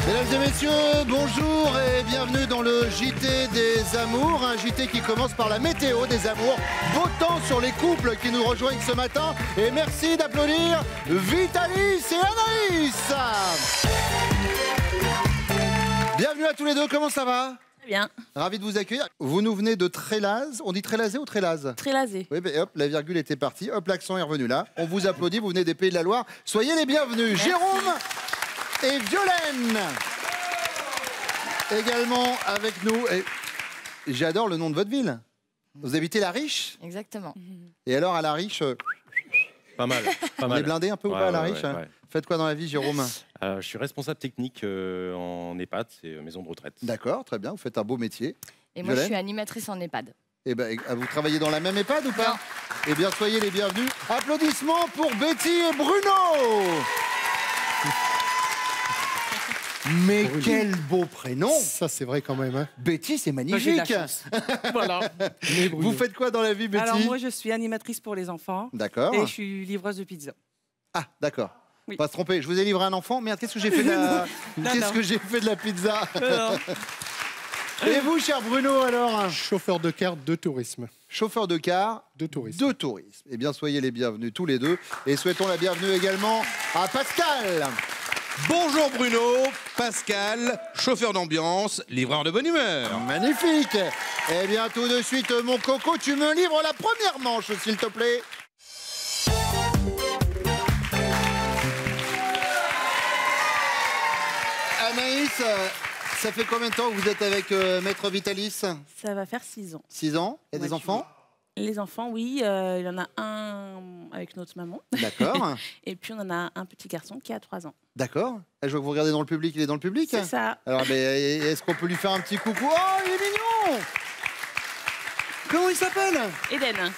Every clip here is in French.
Mesdames et messieurs, bonjour et bienvenue dans le JT des Amours. Un JT qui commence par la météo des amours. Beau temps sur les couples qui nous rejoignent ce matin. Et merci d'applaudir Vitalis et Anaïs. Bienvenue à tous les deux, comment ça va? Très bien. Ravi de vous accueillir. Vous nous venez de Trélazé. On dit Trélazé ou Trélazé? Trélazé. Oui, mais hop, la virgule était partie. Hop, l'accent est revenu là. On vous applaudit, vous venez des Pays de la Loire. Soyez les bienvenus. Merci. Jérôme et Violaine également avec nous. Et j'adore le nom de votre ville. Vous habitez La Riche? Exactement. Et alors à La Riche, pas mal. On est blindé un peu ou pas à La Riche? Faites quoi dans la vie, Jérôme? Je suis responsable technique en EHPAD, c'est maison de retraite. D'accord, très bien. Vous faites un beau métier. Et moi, je suis animatrice en EHPAD. Eh ben, vous travaillez dans la même EHPAD ou pas? Non. Eh bien, soyez les bienvenus. Applaudissements pour Betty et Bruno. Mais Bruno. Quel beau prénom! Ça, c'est vrai quand même. Hein. Betty, c'est magnifique! Voilà. Vous faites quoi dans la vie, Betty? Alors, moi, je suis animatrice pour les enfants. D'accord. Et je suis livreuse de pizza. Ah, d'accord. Oui. Pas se tromper, je vous ai livré un enfant. Merde, qu'est-ce que j'ai fait de la... Qu'est-ce que j'ai fait de la pizza? Et vous, cher Bruno, alors? Chauffeur de car de tourisme. Chauffeur de car de tourisme. De tourisme. Eh bien, soyez les bienvenus tous les deux. Et souhaitons la bienvenue également à Pascal. Bonjour Bruno, Pascal, chauffeur d'ambiance, livreur de bonne humeur. Magnifique. Eh bien, tout de suite, mon coco, tu me livres la première manche, s'il te plaît. Anaïs, ça fait combien de temps que vous êtes avec Maître Vitalis? Ça va faire 6 ans. 6 ans. Et des enfants? Les enfants, oui. Il y en a un avec notre maman. D'accord. Et puis, on en a un petit garçon qui a 3 ans. D'accord. Je vois que vous regardez dans le public. Il est dans le public? C'est ça. Alors, est-ce qu'on peut lui faire un petit coucou? Oh, il est mignon! Comment il s'appelle? Eden.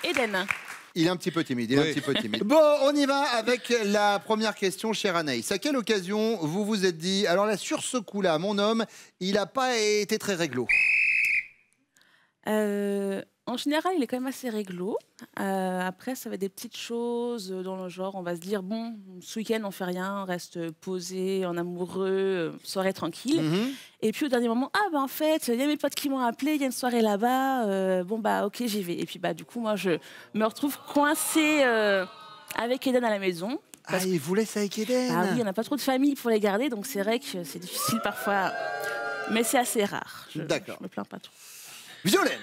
Eden. Il est un petit peu timide, il est un petit peu timide. Bon, on y va avec la première question, chère Anaïs. À quelle occasion vous vous êtes dit, alors là, sur ce coup-là, mon homme, il n'a pas été très réglo? En général, il est quand même assez réglo. Après, ça va être des petites choses dans le genre, on va se dire, bon, ce week-end, on fait rien, on reste posé, en amoureux, soirée tranquille. Et puis, au dernier moment, ah, bah, en fait, il y a mes potes qui m'ont appelé, il y a une soirée là-bas, bon, bah, ok, j'y vais. Et puis, bah, du coup, moi, je me retrouve coincée avec Eden à la maison. Ah, il vous laisse avec Eden? Ah oui, on n'a pas trop de famille pour les garder, donc c'est vrai que c'est difficile parfois, mais c'est assez rare. D'accord. Je me plains pas trop. Violaine.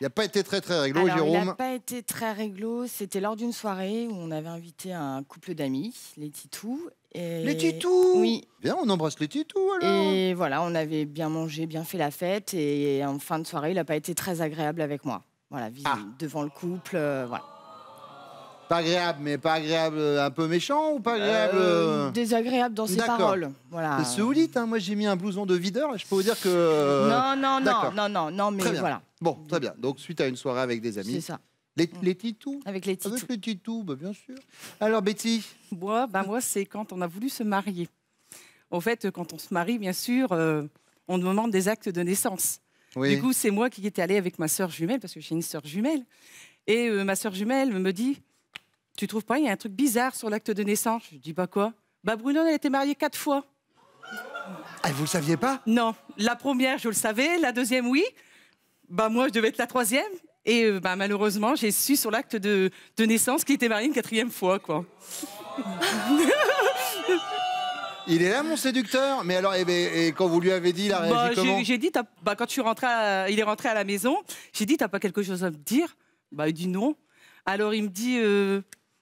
Il n'a pas été très réglo, alors, Jérôme? Il n'a pas été très réglo. C'était lors d'une soirée où on avait invité un couple d'amis, les Titous. Et... Les Titous? Oui. Bien, on embrasse les Titous alors. Et voilà, on avait bien mangé, bien fait la fête. Et en fin de soirée, il n'a pas été très agréable avec moi. Voilà, devant le couple, voilà. Pas agréable, mais pas agréable, un peu méchant ou pas agréable désagréable dans ses paroles. Voilà. C'est solide, hein. Moi j'ai mis un blouson de videur et je peux vous dire que... Non, mais voilà. Bon, très bien. Donc suite à une soirée avec des amis. C'est ça. Les Titous? Avec les Titous. Avec les Titous, bah, bien sûr. Alors Betty? Moi, c'est quand on a voulu se marier. En fait, quand on se marie, bien sûr, on demande des actes de naissance. Oui. Du coup, c'est moi qui étais allée avec ma sœur jumelle, parce que j'ai une sœur jumelle. Et ma sœur jumelle me dit... Tu trouves pas, il y a un truc bizarre sur l'acte de naissance? Je dis, bah quoi? Bah Bruno, elle a été mariée 4 fois. Ah, vous le saviez pas? Non, la première, je le savais, la deuxième, oui. Bah moi, je devais être la 3e. Et bah, malheureusement, j'ai su sur l'acte de naissance qu'il était marié une 4e fois, quoi. Il est là, mon séducteur? Mais alors, et quand vous lui avez dit, il a réagi comment? J'ai dit, quand je suis rentrée il est rentré à la maison, j'ai dit, t'as pas quelque chose à me dire? Bah il dit non. Alors il me dit...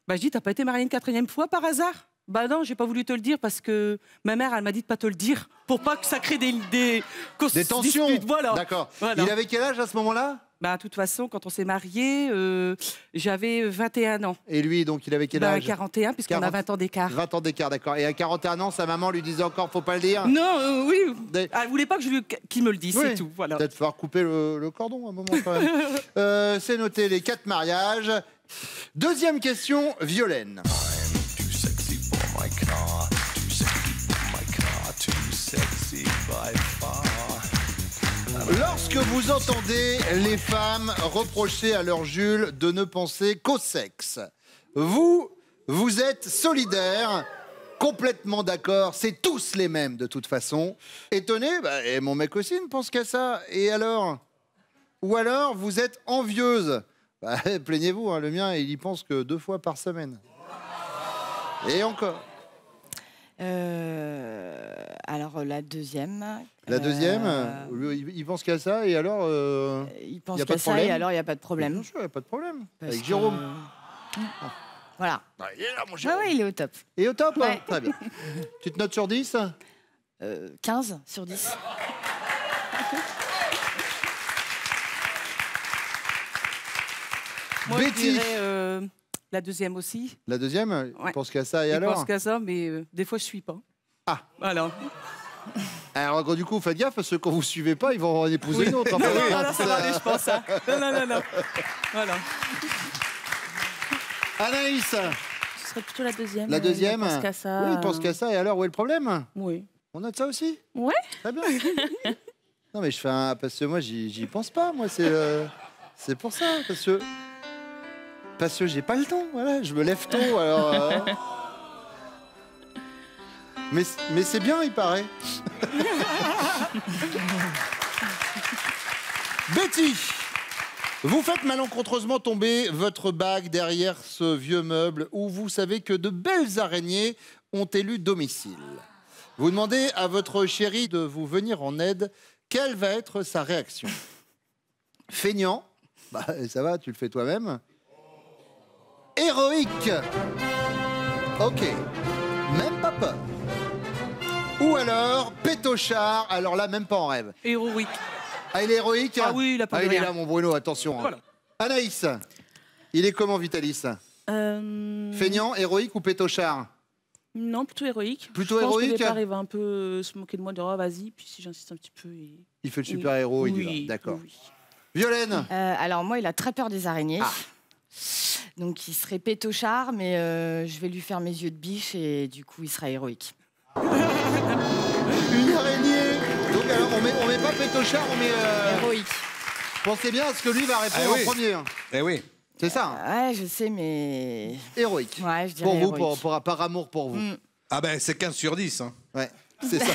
Bah, je dis, t'as pas été mariée une 4e fois par hasard? Bah non, j'ai pas voulu te le dire parce que ma mère, elle m'a dit de pas te le dire pour pas que ça crée des tensions. Disputes, voilà. D'accord. Voilà. Il avait quel âge à ce moment-là? Bah, de toute façon, quand on s'est mariés, j'avais 21 ans. Et lui, donc, il avait quel âge? 41, puisqu'on a 20 ans d'écart. 20 ans d'écart, d'accord. Et à 41 ans, sa maman lui disait encore, faut pas le dire? Non, oui. Elle voulait pas que qu'il me le dise, c'est tout. Voilà. Peut-être falloir couper le cordon à un moment quand même. C'est noté, les 4 mariages. Deuxième question, Violaine. Lorsque vous entendez les femmes reprocher à leur Jules de ne penser qu'au sexe, vous êtes solidaire complètement d'accord, c'est tous les mêmes de toute façon. Étonné, et mon mec aussi ne pense qu'à ça. Et alors? Ou alors, vous êtes envieuse. Plaignez-vous, hein, le mien, il y pense que 2 fois par semaine. Et encore. Alors, la deuxième. La deuxième, il pense qu'à ça, et alors Il pense y a pas qu'à de ça, problème et alors, il n'y a pas de Bien problème. sûr, il n'y a pas de problème. Parce Avec que- Jérôme. Voilà. Il est là, mon Ouais, Jérôme. ouais, il est au top. Et au top, hein. Ouais. Très bien. Tu te notes sur 10? 15 sur 10. Moi, je Betty. dirais la deuxième aussi. La deuxième, il Ouais. pense qu'à ça, et Je alors? pense qu'à ça, mais des fois, je suis pas. Ah. Voilà. Alors, du coup, faites gaffe, parce que quand vous ne suivez pas, ils vont en épouser une autre. Non, non, ça va aller, je pense. Hein. Non. Voilà. Anaïs, Ce serait plutôt la deuxième. la deuxième. Il pense qu'à ça. Oui, il pense qu'à ça, et alors, où est le problème? Oui. On note ça aussi? Ouais. Très bien. Non, mais je fais un... Parce que moi, j'y pense pas, moi, c'est pour ça, parce que j'ai pas le temps, voilà, je me lève tôt, alors... Mais c'est bien, il paraît. Betty, vous faites malencontreusement tomber votre bague derrière ce vieux meuble où vous savez que de belles araignées ont élu domicile. Vous demandez à votre chéri de vous venir en aide. Quelle va être sa réaction? Feignant, ça va, tu le fais toi-même. Héroïque, ok, même pas peur. Ou alors pétochard, alors là, même pas en rêve. Héroïque. Ah, il est héroïque? Ah oui, il a pas de il est rien. là, mon Bruno, attention. Hein. Voilà. Anaïs, il est comment, Vitalis? Feignant, héroïque ou pétochard? Non, plutôt héroïque. Plutôt je pense héroïque. qu'au départ, il va un peu se moquer de moi, dire oh, vas-y, puis si j'insiste un petit peu. Il fait le super-héros, il y va, d'accord. Oui. Violaine, Alors, moi, il a très peur des araignées. Ah. Donc, il serait pétochard, mais je vais lui faire mes yeux de biche et du coup, il sera héroïque. une araignée. Donc, alors, on met pas pétochard, on met... Héroïque. Pensez bien à ce que lui va répondre Ah oui. en premier. Hein. Eh oui. C'est ça, hein. Ouais, je sais, mais... Héroïque. Ouais, je dirais Pour vous, héroïque. par amour pour vous. Ah ben, c'est 15 sur 10. Hein. Ouais, c'est ça.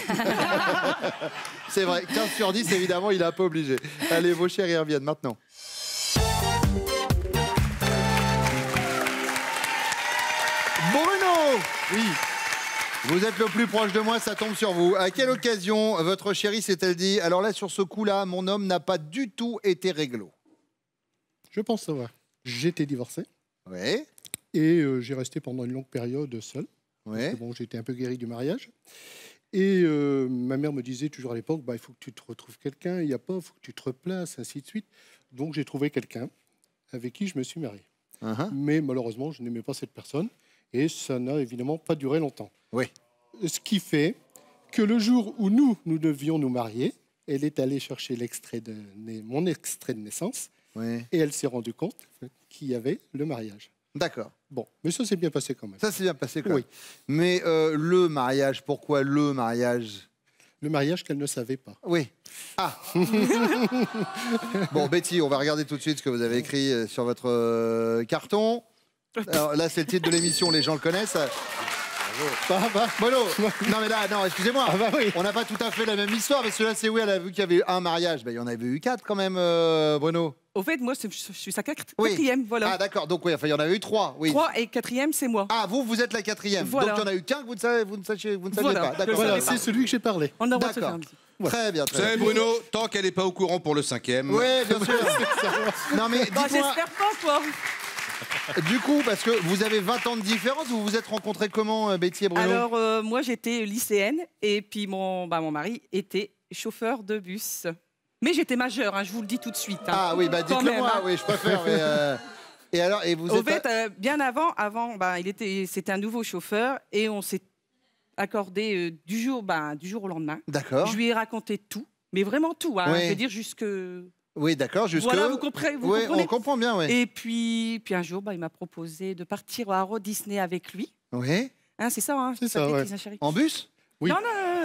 C'est vrai, 15 sur 10, évidemment, il est un peu obligé. Allez, vos chéris reviennent maintenant. Bruno! Oui. Vous êtes le plus proche de moi, ça tombe sur vous. À quelle occasion votre chérie s'est-elle dit « Alors là, sur ce coup-là, mon homme n'a pas du tout été réglo Je pense savoir. J'étais divorcé ». Oui, et j'ai resté pendant une longue période seul. oui. Parce que bon, j'étais un peu guéri du mariage. Et ma mère me disait toujours à l'époque, il faut que tu te retrouves quelqu'un, il n'y a pas, il faut que tu te replaces, ainsi de suite. Donc j'ai trouvé quelqu'un avec qui je me suis marié. Uh-huh. Mais malheureusement, je n'aimais pas cette personne et ça n'a évidemment pas duré longtemps. Oui. Ce qui fait que le jour où nous devions nous marier, elle est allée chercher mon extrait de naissance Oui. et elle s'est rendue compte qu'il y avait le mariage. D'accord. Bon, mais ça s'est bien passé quand même. Ça s'est bien passé quand Oui. même. Mais le mariage, pourquoi le mariage? Le mariage qu'elle ne savait pas. Oui. Ah. Bon, Betty, on va regarder tout de suite ce que vous avez écrit sur votre carton. Alors là, c'est le titre de l'émission, les gens le connaissent. Bruno, non mais là, non, excusez-moi. Ah bah oui. On n'a pas tout à fait la même histoire, parce que là, c'est oui, elle a vu qu'il y avait eu un mariage. Ben, il y en avait eu 4 quand même, Bruno. Au fait, moi, je suis sa Oui. quatrième, voilà. Ah d'accord, donc oui, enfin, il y en avait eu 3. Oui. 3 et quatrième, c'est moi. Ah, vous êtes la 4e. Voilà. Donc il y en a eu qu'un que vous ne saviez Voilà. pas. D'accord. Voilà, savais pas. c'est celui que j'ai parlé. On a le droit de se faire D'accord. un petit. Très bien, Vous très bien. savez, Bruno, tant qu'elle n'est pas au courant pour le 5e. Oui, bien sûr. Non mais Bah, dites-moi, j'espère pas, quoi. du coup, parce que vous avez 20 ans de différence, vous vous êtes rencontrés comment, Betty et Bruno? Alors, moi, j'étais lycéenne et puis mon mari était chauffeur de bus. Mais j'étais majeure, hein, je vous le dis tout de suite. Hein. Ah oui, bah Quand dites-le même, moi, hein. oui, je préfère. Mais, et alors, et vous Au êtes... fait, bien avant, c'était un nouveau chauffeur et on s'est accordé du jour au lendemain. D'accord. Je lui ai raconté tout, mais vraiment tout. Hein, Oui. Je veux dire jusque. Oui, d'accord, jusque... Voilà, vous comprenez. Oui, comprenez on comprend bien, oui. Et puis un jour, il m'a proposé de partir à Euro Disney avec lui. Oui, Hein, c'est ça, hein C'est ça, ouais. chérie. en bus? Oui. Non,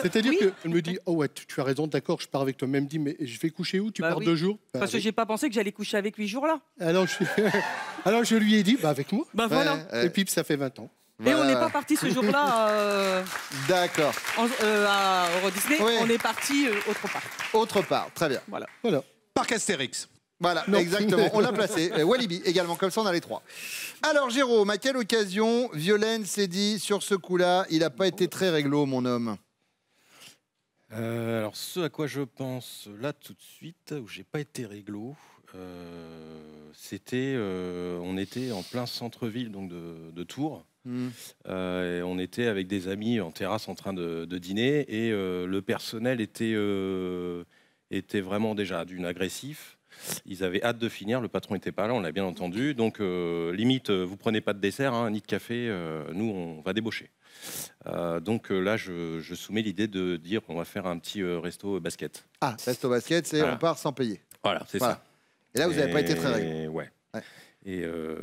C'est-à-dire oui. qu'elle me dit, oh ouais, tu as raison, d'accord, je pars avec toi. Même dit, mais je vais coucher où? Tu Bah pars oui. 2 jours? Bah, Parce que oui. j'ai pas pensé que j'allais coucher avec lui ce jour-là. Alors je lui ai dit, avec moi. Bah Ouais, voilà. ouais. Et puis ça fait 20 ans. Et on Voilà. n'est pas parti ce jour-là D'accord. à Euro Disney, Oui. on est parti autre part. Autre part, très bien. Voilà. Voilà. Parc Astérix. Voilà, Non. exactement, on l'a placé. Walibi également, comme ça on a les 3. Alors Jérôme, à quelle occasion Violaine s'est dit sur ce coup-là, il n'a pas été très réglo, mon homme? Alors, ce à quoi je pense là tout de suite, où j'ai pas été réglo, c'était, on était en plein centre-ville donc de Tours. Et on était avec des amis en terrasse en train de dîner et le personnel était vraiment déjà d'une agressif. Ils avaient hâte de finir, le patron n'était pas là, on l'a bien entendu. Donc limite, vous prenez pas de dessert, hein, ni de café, nous on va débaucher. Donc là, je soumets l'idée de dire on va faire un petit resto basket. Ah, resto basket, c'est Voilà. on part sans payer. Voilà, c'est Voilà. ça. Et là, vous n'avez pas été très réglo. Ouais. Ouais. Et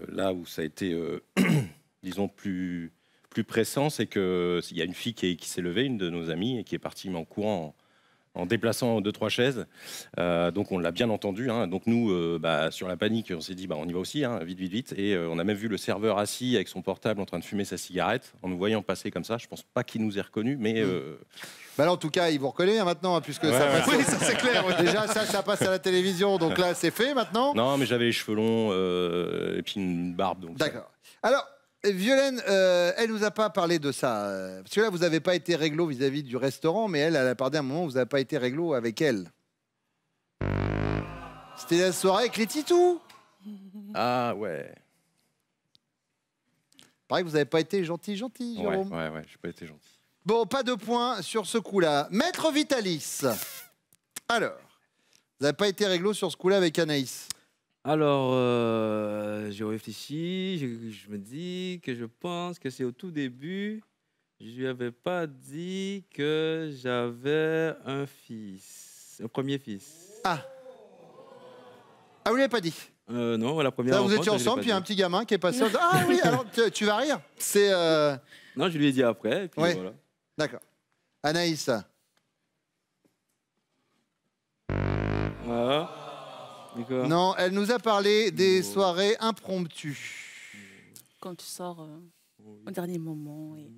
là où ça a été, disons, plus pressant, c'est qu'il y a une fille qui s'est levée, une de nos amies, et qui est partie en courant en déplaçant 2-3 chaises. Donc on l'a bien entendu. Hein. Donc nous, sur la panique, on s'est dit on y va aussi, hein, vite, vite, vite. Et on a même vu le serveur assis avec son portable en train de fumer sa cigarette, en nous voyant passer comme ça. Je pense pas qu'il nous ait reconnus, mais... Bah là, en tout cas, il vous reconnaît hein, maintenant, hein, puisque ça passe. Oui, ça c'est clair. ouais. Déjà, ça passe à la télévision, donc là, c'est fait maintenant. Non, mais j'avais les cheveux longs et puis une barbe. Donc ça- D'accord. Alors, Violaine, elle nous a pas parlé de ça. Parce que là, vous n'avez pas été réglo vis-à-vis du restaurant, mais elle a parlé à un moment où vous n'avez pas été réglo avec elle. C'était la soirée avec les Titous. Ah ouais. Pareil que vous n'avez pas été gentil, Ouais, Jérôme. ouais, j'ai pas été gentil. Bon, pas de points sur ce coup-là. Maître Vitalis. Alors, vous n'avez pas été réglo sur ce coup-là avec Anaïs. Alors, je réfléchis, je me dis que je pense que c'est au tout début, je lui avais pas dit que j'avais un fils, un premier fils. Ah, vous ne l'avez pas dit. Non, la première Là, vous rencontre, étiez je l'ai ensemble, pas puis il y a un dit. petit gamin qui est passé. Ah oui, alors tu vas rire. C'est. Non, je lui ai dit après, et puis Ouais. voilà. D'accord. Anaïs. Voilà. D'accord. Non, elle nous a parlé des soirées impromptues. Quand tu sors au dernier moment. Et...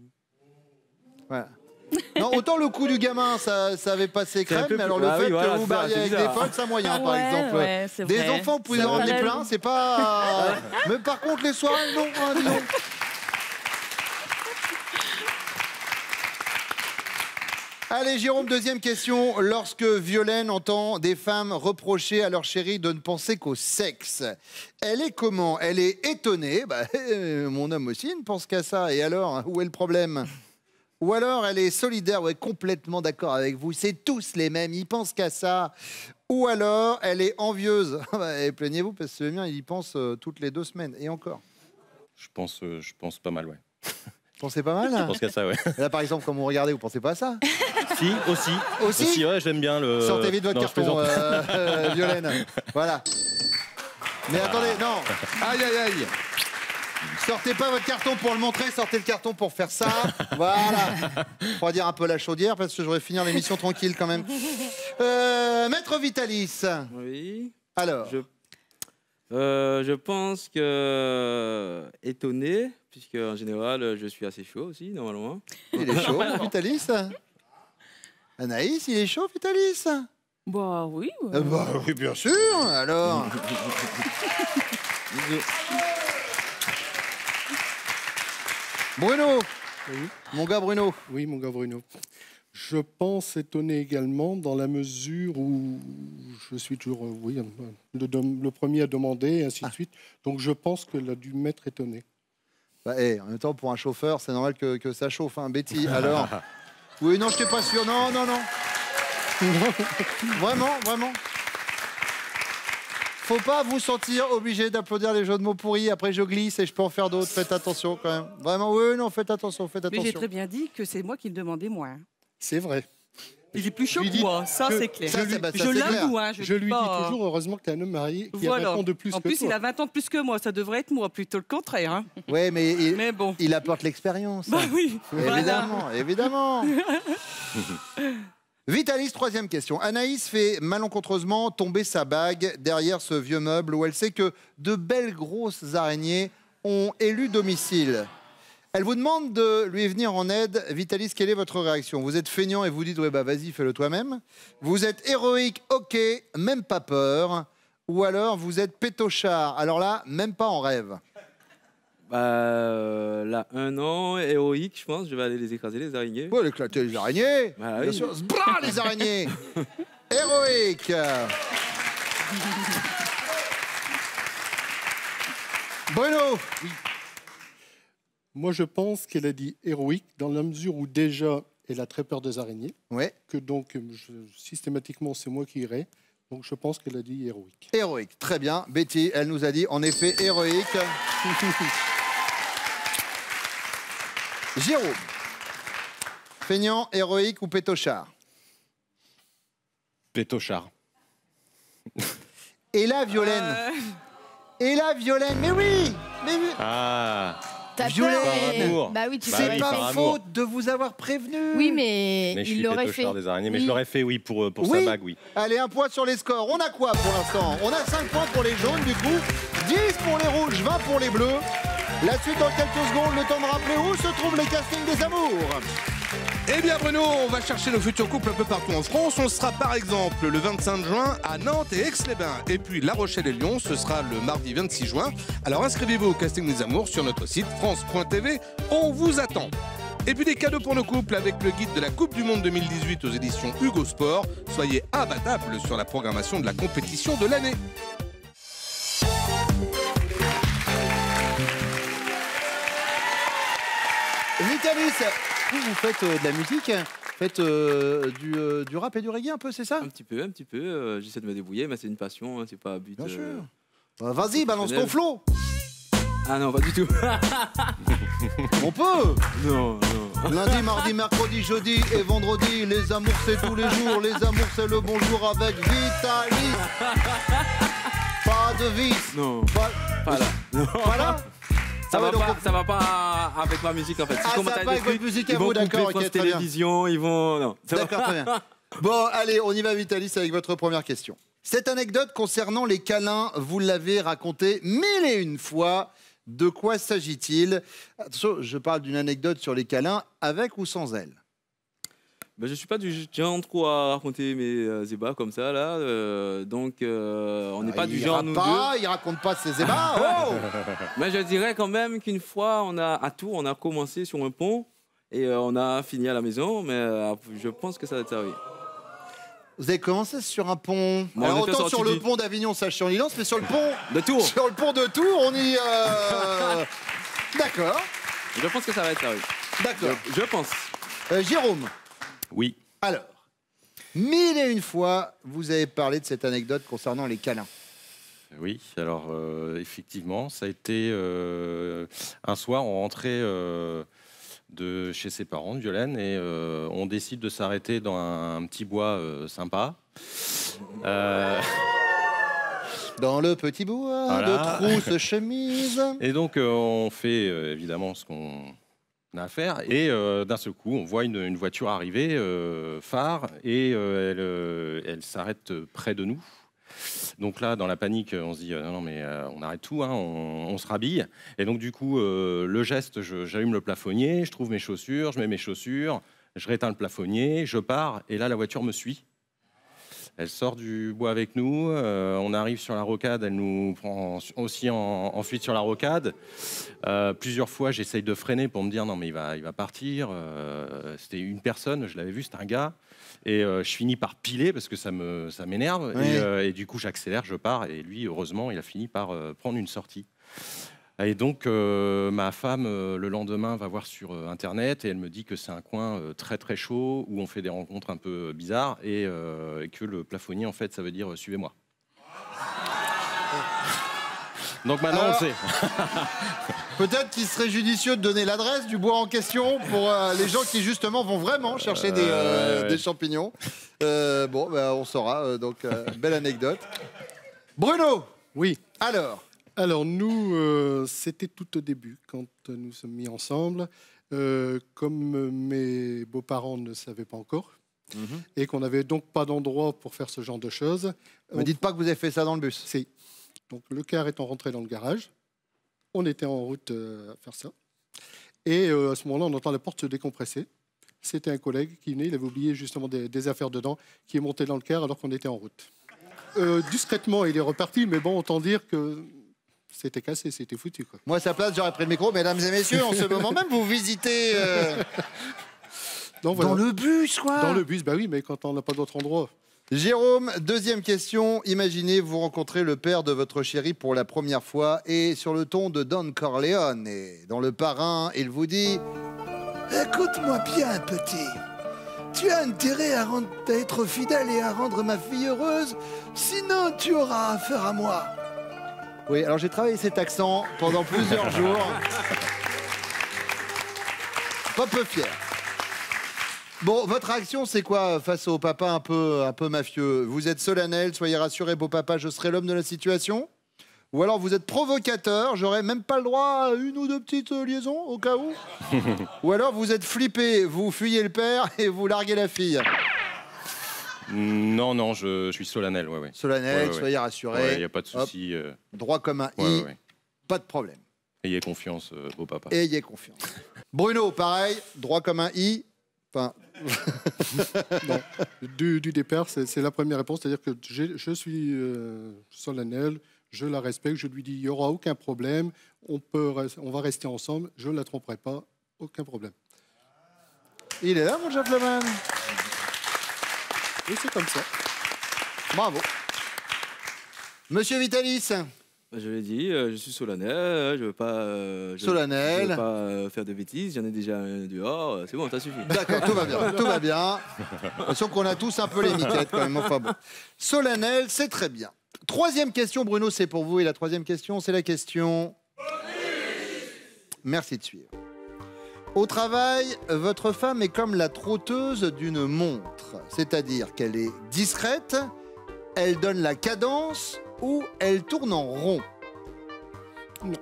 Voilà. Non, autant le coup du gamin, ça avait passé C'est un crème, peu mais alors plus- le Ah fait oui, voilà, que vous c'est ça, barriez c'est avec des bizarre. folles, ça moyen, par Ouais, exemple. ouais, c'est Des vrai. enfants, vous pouvez Ça en ramener paraît- plein, c'est pas. Mais par contre, les soirées, non, hein, dis donc. Allez, Jérôme, deuxième question. Lorsque Violaine entend des femmes reprocher à leur chéri de ne penser qu'au sexe, elle est comment? Elle est étonnée. Mon homme aussi ne pense qu'à ça. Et alors, où est le problème? Ou alors, elle est solidaire, ouais, complètement d'accord avec vous. C'est tous les mêmes, ils pensent qu'à ça. Ou alors, elle est envieuse. Et plaignez-vous, parce que le mien, il y pense toutes les 2 semaines. Et encore. Je pense pas mal, ouais. Vous pensez pas mal? Je pense qu'à ça, ouais. Et là, par exemple, comme vous regardez, vous pensez pas à ça? Si, aussi. Aussi ouais, j'aime bien le. Sortez vite votre Non, je carton, plaisante. Violaine. Voilà. Mais attendez, non. Aïe, aïe, aïe. Sortez pas votre carton pour le montrer, sortez le carton pour faire ça. Voilà. Pour dire un peu la chaudière, parce que je voudrais finir l'émission tranquille quand même. Maître Vitalis. Oui. Alors. Je pense que étonné, puisque en général, je suis assez chaud aussi, normalement. Il est chaud, Vitalis. Anaïs, il est chaud, Vitalis. Bah oui. Bah oui, bien sûr. Alors. Bruno. Mon gars Bruno. Oui, mon gars Bruno. Je pense étonné également dans la mesure où je suis toujours le premier à demander, et ainsi de suite. Donc je pense qu'elle a dû m'être étonné. Bah, en même temps, pour un chauffeur, c'est normal que ça chauffe, hein, Betty. Alors. Oui, non, je n'étais pas sûr. Non, non, non. Vraiment, vraiment. Faut pas vous sentir obligé d'applaudir les jeux de mots pourris. Après, je glisse et je peux en faire d'autres. Faites attention quand même. Vraiment, oui, non, faites attention, faites Mais j'ai attention. très bien dit que c'est moi qui le demandais moi. hein. C'est vrai. Il est plus chaud lui que dis moi, ça que- c'est clair. Ça, c'est- bah, ça, je c'est clair. l'avoue, hein, Je dis lui pas, dis toujours, heureusement que tu es un homme marié qui Voilà. a 20 ans de plus En que plus, toi. il a 20 ans de plus que moi, ça devrait être moi, plutôt le contraire. Hein. Ouais, mais Mais bon. il apporte l'expérience. Bah oui, voilà. Évidemment, évidemment. Vitalis, troisième question. Anaïs fait malencontreusement tomber sa bague derrière ce vieux meuble où elle sait que de belles grosses araignées ont élu domicile. Elle vous demande de lui venir en aide. Vitalis, quelle est votre réaction? Vous êtes feignant et vous dites, ouais, bah vas-y, fais-le toi-même. Vous êtes héroïque, ok, même pas peur. Ou alors, vous êtes pétochard. Alors là, même pas en rêve. Bah, là, 1 an, héroïque, je pense. Je vais aller les écraser, les araignées. Ouais, éclater les araignées. Bah, Bien oui. sûr. Zbra, les araignées. Héroïque. Bruno. Moi, je pense qu'elle a dit héroïque dans la mesure où déjà elle a très peur des araignées. Ouais. Que donc, systématiquement, c'est moi qui irai. Donc, je pense qu'elle a dit héroïque. Héroïque, très bien. Betty, elle nous a dit en effet héroïque. Jérôme. Feignant, héroïque ou pétochard? Pétochard. Et là, Violaine. Et là, Violaine. Mais oui. Mais oui. Ah. T'as Violaine. peur, Par mais- amour. Bah oui, tu Bah C'est oui, pas par amour. faute de vous avoir prévenu. Oui, mais, Mais je il suis l'aurait fait. pétochard des araignées. Mais Oui. je l'aurais fait, oui, pour Oui. sa bague, oui. Allez, un point sur les scores. On a quoi pour l'instant? On a 5 points pour les jaunes, du coup. 10 pour les rouges, 20 pour les bleus. La suite dans quelques secondes, le temps de rappeler où se trouvent les castings des amours. Eh bien Bruno, on va chercher nos futurs couples un peu partout en France. On sera par exemple le 25 juin à Nantes et Aix-les-Bains. Et puis La Rochelle et Lyon, ce sera le mardi 26 juin. Alors inscrivez-vous au casting des amours sur notre site France.tv. On vous attend. Et puis des cadeaux pour nos couples avec le guide de la Coupe du Monde 2018 aux éditions Hugo Sport. Soyez imbattables sur la programmation de la compétition de l'année. Vitalis, vous faites de la musique, vous faites du rap et du reggae un peu, c'est ça? Un petit peu, un petit peu. J'essaie de me débrouiller, mais c'est une passion, hein, c'est pas un but. Bien sûr. Bah, vas-y, balance ton flow. Ah non, pas du tout. On peut. Non, non. Lundi, mardi, mercredi, jeudi et vendredi. Les amours, c'est tous les jours. Les amours, c'est le bonjour avec Vitalis. Pas de vice. Non, Pas pas là. Non. Voilà. Ça, Ah ouais, va donc pas, on- ça va pas avec ma musique en fait. Si Ah, je commence ça à va pas être avec votre dessus, musique à ils vous, vont d'accord, couper ok, France très bien. Télévisions, ils vont. Non, ça va D'accord, pas. très bien. Bon, allez, on y va, Vitalis, avec votre première question. Cette anecdote concernant les câlins, vous l'avez racontée 1001 fois. De quoi s'agit-il? Attention, je parle d'une anecdote sur les câlins, avec ou sans elle. Ben, je suis pas du genre trop à raconter mes ébats comme ça là, donc on n'est pas du genre nous deux. Il raconte pas ses ébats. Oh. Mais je dirais quand même qu'une fois, à Tours, on a commencé sur un pont et on a fini à la maison, mais je pense que ça va être ça, oui. Vous avez commencé sur un pont. Bon, Alors on était autant sorti sur le du- pont d'Avignon, ça je suis en Ilance, mais sur le pont De Tours. sur le pont de Tours, on y. D'accord, Je pense que ça va être ça, oui. d'accord. Je pense. Jérôme, Oui. alors, 1001 fois, vous avez parlé de cette anecdote concernant les câlins. Oui, alors effectivement, ça a été un soir, on rentrait de chez ses parents, de Violaine, et on décide de s'arrêter dans un petit bois sympa. Dans le petit bois Voilà. de trousse chemise. Et donc on fait évidemment ce qu'on a à faire, et d'un seul coup, on voit une voiture arriver, phare, et elle s'arrête près de nous. Donc là, dans la panique, on se dit non, non, mais on arrête tout, hein, on se rhabille. Et donc du coup, le geste, j'allume le plafonnier, je trouve mes chaussures, je mets mes chaussures, je réteins le plafonnier, je pars, et là, la voiture me suit. Elle sort du bois avec nous, on arrive sur la rocade, elle nous prend aussi en fuite sur la rocade. Plusieurs fois, j'essaye de freiner pour me dire non, mais il va partir. C'était une personne, je l'avais vu, c'était un gars. Et je finis par piler parce que ça m'énerve. Ouais. Et du coup, j'accélère, je pars. Et lui, heureusement, il a fini par prendre une sortie. Et donc, ma femme, le lendemain, va voir sur Internet et elle me dit que c'est un coin très très chaud où on fait des rencontres un peu bizarres et que le plafonnier, en fait, ça veut dire suivez-moi. Donc maintenant, Alors, on le sait. Peut-être qu'il serait judicieux de donner l'adresse du bois en question pour les gens qui justement vont vraiment chercher des champignons. Bon, bah, on saura. Donc, belle anecdote. Bruno, Oui. alors, nous, c'était tout au début, quand nous sommes mis ensemble. Comme mes beaux-parents ne savaient pas encore, et qu'on n'avait donc pas d'endroit pour faire ce genre de choses. ne me dites pas que vous avez fait ça dans le bus. Si. Donc le car étant rentré dans le garage, on était en route à faire ça. Et à ce moment-là, on entend la porte se décompresser. C'était un collègue qui venait, il avait oublié justement des affaires dedans, qui est monté dans le car alors qu'on était en route. Discrètement, il est reparti, mais bon, autant dire que c'était cassé, c'était foutu, quoi. Moi, à sa place, j'aurais pris le micro. Mesdames et messieurs, en ce moment même, vous visitez Donc, voilà. dans le bus, quoi. Dans le bus, bah oui, mais quand on n'a pas d'autre endroit. Jérôme, deuxième question. Imaginez, vous rencontrez le père de votre chérie pour la première fois et sur le ton de Don Corleone. Et dans Le Parrain, il vous dit « Écoute-moi bien, petit. Tu as intérêt à être fidèle et à rendre ma fille heureuse, sinon tu auras affaire à moi. » Oui, alors j'ai travaillé cet accent pendant plusieurs jours. Pas peu fier. Bon, votre réaction, c'est quoi face au papa un peu mafieux? Vous êtes solennel, soyez rassuré, beau papa, je serai l'homme de la situation? Ou alors vous êtes provocateur, j'aurais même pas le droit à une ou deux petites liaisons, au cas où? Ou alors vous êtes flippé, vous fuyez le père et vous larguez la fille? Non, non, je suis solennel, ouais, ouais. Solennel, soyez rassuré. Il n'y a pas de souci. Droit comme un i, pas de problème. Ayez confiance, beau papa. Ayez confiance. Bruno, pareil, droit comme un i. Enfin... Non. Du départ, c'est la première réponse, c'est-à-dire que je suis solennel, je la respecte, je lui dis il n'y aura aucun problème, on va rester ensemble, je ne la tromperai pas, aucun problème. Il est là, mon gentleman. Et c'est comme ça. Bravo. Monsieur Vitalis. Je l'ai dit, je suis solennel, je veux pas, solennel. Je veux pas faire de bêtises, j'en ai déjà un dehors, c'est bon, ça suffit. D'accord, tout va bien, tout va bien. Sauf qu'on a tous un peu les miquettes quand même, enfin bon. Solennel, c'est très bien. Troisième question, Bruno, c'est pour vous. Et la troisième question, c'est la question... Merci de suivre. Au travail, votre femme est comme la trotteuse d'une montre. C'est-à-dire qu'elle est discrète, elle donne la cadence ou elle tourne en rond. Non.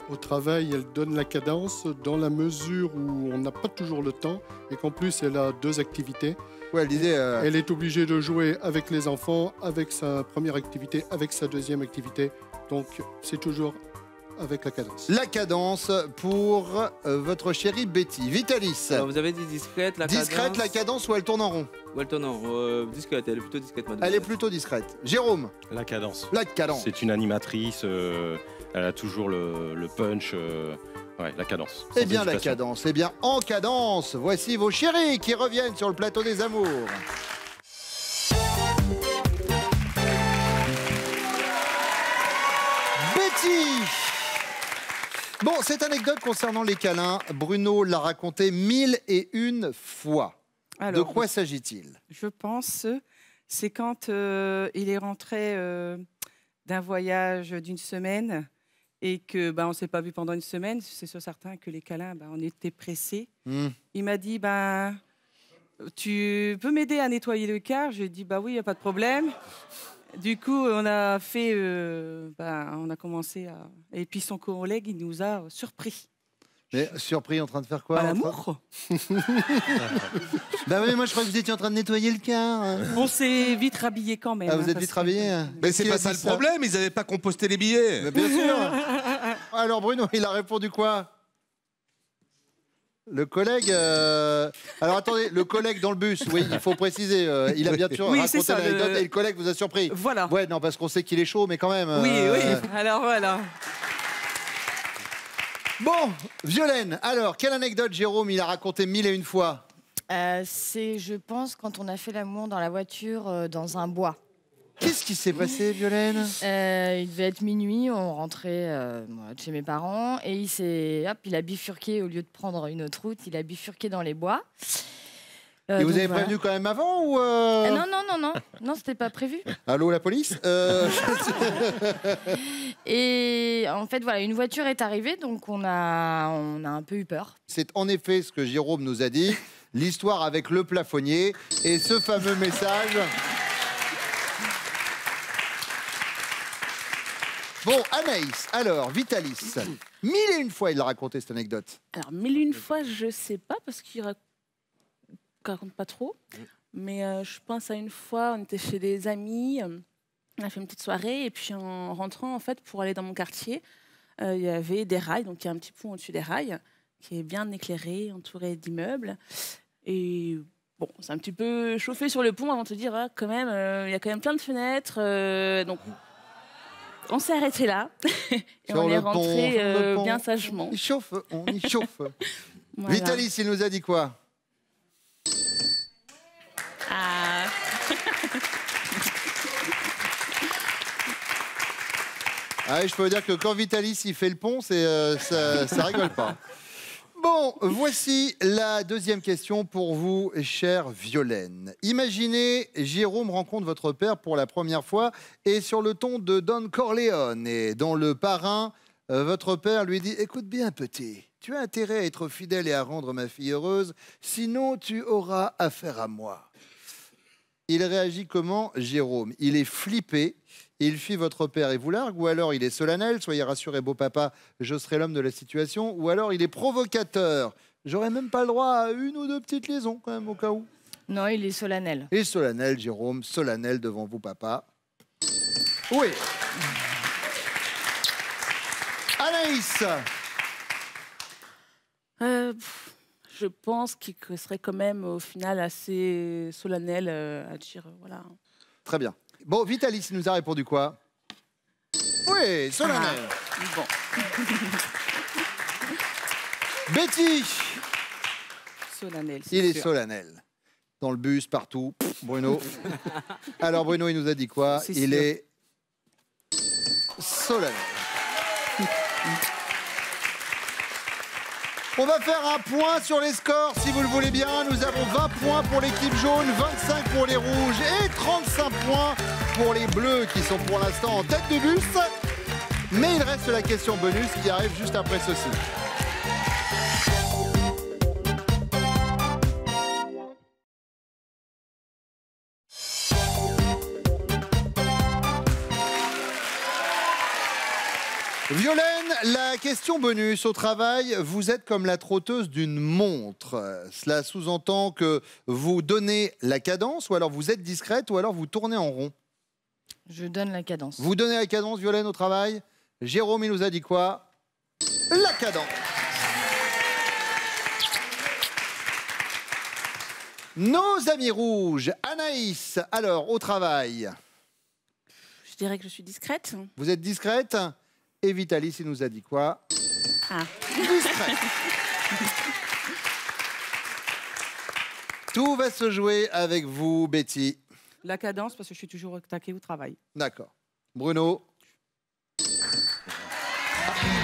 Au travail, elle donne la cadence dans la mesure où on n'a pas toujours le temps et qu'en plus, elle a deux activités. Ouais, elle disait... Elle est obligée de jouer avec les enfants, avec sa première activité, avec sa deuxième activité. Donc, c'est toujours avec la cadence. La cadence pour votre chérie Betty. Vitalis. Alors, vous avez dit discrète, la cadence. Discrète, la cadence ou elle tourne en rond? Ou elle tourne en rond. Discrète, elle est plutôt discrète, madame. Elle est plutôt discrète. Jérôme. La cadence. La cadence. C'est une animatrice, elle a toujours le punch. Ouais, la cadence. Eh bien, la cadence. Eh bien, en cadence, voici vos chéris qui reviennent sur le plateau des amours. Betty. Bon, cette anecdote concernant les câlins, Bruno l'a racontée 1001 fois. Alors, de quoi s'agit-il? Je pense, c'est quand il est rentré d'un voyage d'une semaine et que on ne s'est pas vu pendant une semaine. C'est sûr certain que les câlins, on était pressés. Il m'a dit, tu peux m'aider à nettoyer le car? Je lui ai dit, oui, il n'y a pas de problème. Du coup, on a fait, on a commencé à... Et puis son collègue, il nous a surpris. Mais surpris en train de faire quoi? L'amour. Oui, moi je crois que vous étiez en train de nettoyer le car. On s'est vite rhabillé quand même. Ah, vous êtes vite rhabillé? Mais c'est pas ça le problème, ils n'avaient pas composté les billets. Mais bien sûr. Alors Bruno, il a répondu quoi? Le collègue... Alors attendez, le collègue dans le bus, oui, il faut préciser. Il a bien sûr raconté l'anecdote et le collègue vous a surpris. Voilà. Ouais, non, parce qu'on sait qu'il est chaud, mais quand même... Oui, oui, alors voilà. Bon, Violaine, alors, quelle anecdote, Jérôme, il a raconté 1001 fois? C'est, je pense, quand on a fait l'amour dans la voiture, dans un bois. Qu'est-ce qui s'est passé, Violaine? Il devait être minuit, on rentrait de chez mes parents et il a bifurqué, au lieu de prendre une autre route, il a bifurqué dans les bois. Et vous avez prévenu quand même avant ou Non, c'était pas prévu. Allô, la police? Et en fait, voilà, une voiture est arrivée, donc on a un peu eu peur. C'est en effet ce que Jérôme nous a dit, l'histoire avec le plafonnier et ce fameux message. Bon, Anaïs, alors, Vitalis, 1001 fois il a raconté cette anecdote. Alors, 1001 fois, je sais pas, parce qu'il raconte pas trop. Mais je pense à une fois, on était chez des amis, on a fait une petite soirée, et puis en rentrant, en fait, pour aller dans mon quartier, il y avait des rails, donc il y a un petit pont au-dessus des rails. qui est bien éclairé, entouré d'immeubles. Et bon, c'est un petit peu chauffé sur le pont avant de se dire, ah, quand même, il y a quand même plein de fenêtres. Donc, on s'est arrêté là et Sur on est le pont, rentré sur le pont. bien sagement. Il chauffe, on y chauffe. Voilà. Vitalis, il nous a dit quoi? Ah. Ah, je peux vous dire que quand Vitalis il fait le pont, ça rigole pas. Bon, voici la deuxième question pour vous, chère Violaine. Imaginez, Jérôme rencontre votre père pour la première fois et sur le ton de Don Corleone. Et dans Le Parrain, votre père lui dit « Écoute bien, petit, tu as intérêt à être fidèle et à rendre ma fille heureuse, sinon tu auras affaire à moi. » Il réagit comment, Jérôme? Il est flippé. Il fuit votre père et vous largue, ou alors il est solennel, soyez rassuré, beau papa, je serai l'homme de la situation, ou alors il est provocateur. J'aurais même pas le droit à une ou deux petites liaisons, quand même, au cas où. Non, il est solennel. Et solennel, Jérôme, solennel devant vous, papa. Oui. Anaïs. Je pense qu'il serait quand même au final assez solennel à dire voilà. Très bien. Bon, Vitalis nous a répondu quoi? Oui, solennel. Bon. Betty. Solennel. Il est sûr. solennel. Dans le bus, partout. Bruno. Alors, Bruno, il nous a dit quoi? C'est Il sûr. est solennel. On va faire un point sur les scores, si vous le voulez bien. Nous avons 20 points pour l'équipe jaune, 25 pour les rouges et 35 points pour les bleus qui sont pour l'instant en tête du bus. Mais il reste la question bonus qui arrive juste après ceci. Violaine, la question bonus. Au travail, vous êtes comme la trotteuse d'une montre. Cela sous-entend que vous donnez la cadence, ou alors vous êtes discrète, ou alors vous tournez en rond. Je donne la cadence. Vous donnez la cadence, Violaine, au travail. Jérôme, il nous a dit quoi? La cadence. Nos amis rouges, Anaïs, alors, au travail. Je dirais que je suis discrète. Vous êtes discrète? Et Vitalis, il nous a dit quoi? Ah. Discrète. Tout va se jouer avec vous, Betty. La cadence, parce que je suis toujours au taquet au travail. D'accord. Bruno.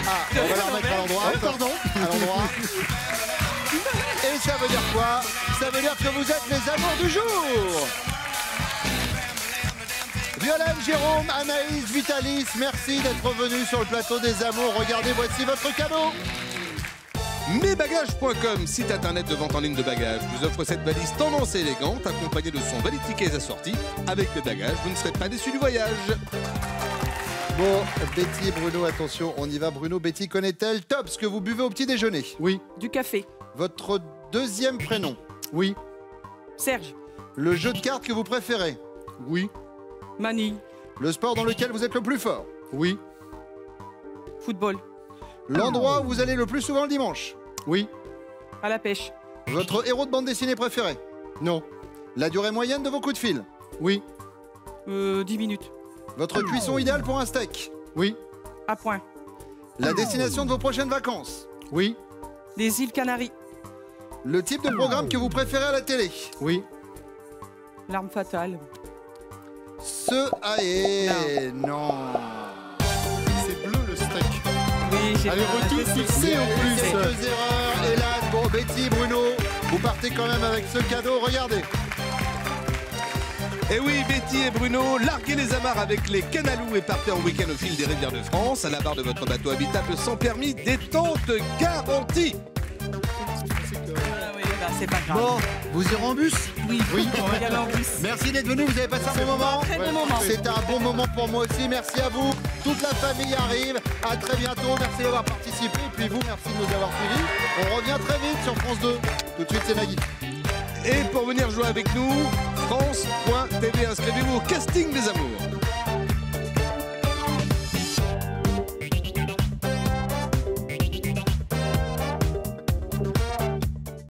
Ah, on va la remettre à l'endroit. Pardon. À l'endroit. Et ça veut dire quoi? Ça veut dire que vous êtes les amours du jour. Violaine, Jérôme, Anaïs, Vitalis, merci d'être venus sur le plateau des amours. Regardez, voici votre cadeau. Mesbagages.com, site internet de vente en ligne de bagages, vous offre cette valise tendance et élégante, accompagnée de son valide tickets assortis. Avec mes bagages, vous ne serez pas déçus du voyage. Bon, Betty, Bruno, attention, on y va. Bruno, Betty connaît-elle top ce que vous buvez au petit déjeuner? Oui. Du café. Votre deuxième prénom? Oui. Serge. Le jeu de cartes que vous préférez? Oui. Manille. Le sport dans lequel vous êtes le plus fort? Oui. Football. L'endroit où vous allez le plus souvent le dimanche? Oui. À la pêche. Votre héros de bande dessinée préféré? Non. La durée moyenne de vos coups de fil? Oui. 10 minutes. Votre cuisson idéale pour un steak? Oui. À point. La destination de vos prochaines vacances? Oui. Les îles Canaries. Le type de programme que vous préférez à la télé? Oui. L'arme fatale. Non. C'est bleu le steak. Oui, j'ai Allez, retour fixé en plus. Quelques erreurs. Hélas, bon, Betty, Bruno, vous partez quand même avec ce cadeau. Regardez. Et oui, Betty et Bruno, larguez les amarres avec les Canalous et partez en week-end au fil des rivières de France. À la barre de votre bateau habitable sans permis, détente garantie. Oui, bah, c'est pas grave. Bon, vous irez en bus? Oui, on va y aller en bus. Merci d'être venu, vous avez passé un bon moment? Très bon moment. C'était un bon moment pour moi aussi, merci à vous. Toute la famille arrive, à très bientôt, merci d'avoir participé. Et puis vous, merci de nous avoir suivis. On revient très vite sur France 2. Tout de suite, c'est Nagui. Et pour venir jouer avec nous, France.tv, inscrivez-vous au casting des amours.